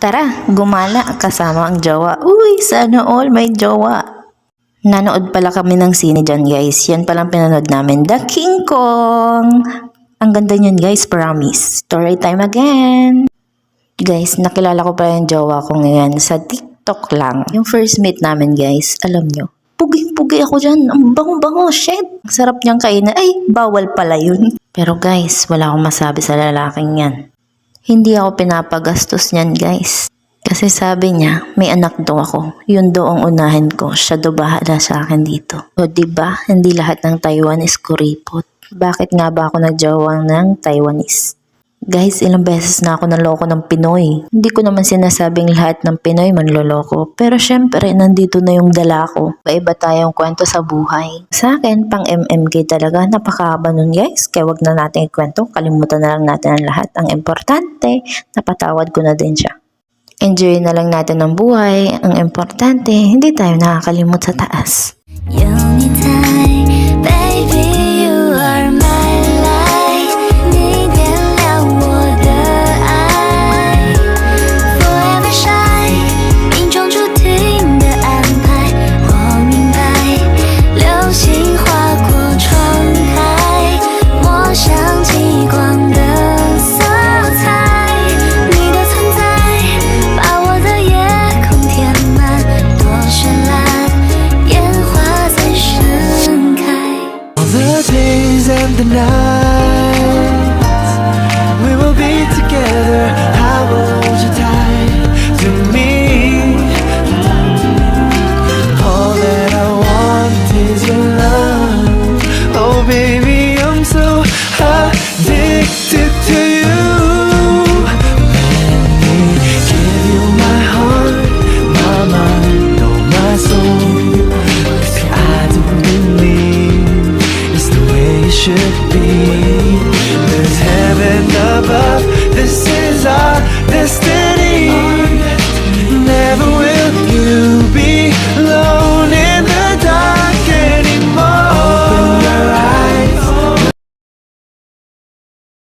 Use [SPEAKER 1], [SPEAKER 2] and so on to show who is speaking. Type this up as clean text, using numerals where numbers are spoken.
[SPEAKER 1] Tara, gumala kasama ang jowa. Uy, sana all may jowa. Nanood pala kami ng sine dyan guys. Yan palang pinanood namin, The King Kong. Ang ganda niyan guys, promise. Story time again. Guys, nakilala ko pa yung jowa ko ngayon sa TikTok lang. Yung first meet namin guys, alam nyo, puging-pugi ako dyan. Ang bango-bango, shit. Ang sarap niyang kainin. Ay, bawal pala yun. Pero guys, wala akong masabi sa lalaking yan. Hindi ako pinapagastos niyan guys. Kasi sabi niya, may anak daw ako. Yun daw ang unahin ko. Siya daw bahala sa akin dito. O diba, hindi lahat ng Taiwanese kuripot. Bakit nga ba ako nagjawang ng Taiwanese? Guys, ilang beses na ako naloko ng Pinoy. Hindi ko naman sinasabing lahat ng Pinoy manloloko. Pero syempre, nandito na yung dala ko. Iba tayong kwento sa buhay. Sa akin, pang MMK talaga. Napakahaba nun guys. Kaya wag na natin ikwento. Kalimutan na lang natin ang lahat. Ang importante, napatawad ko na din siya. Enjoy na lang natin ang buhay. Ang importante, hindi tayo nakakalimot sa taas.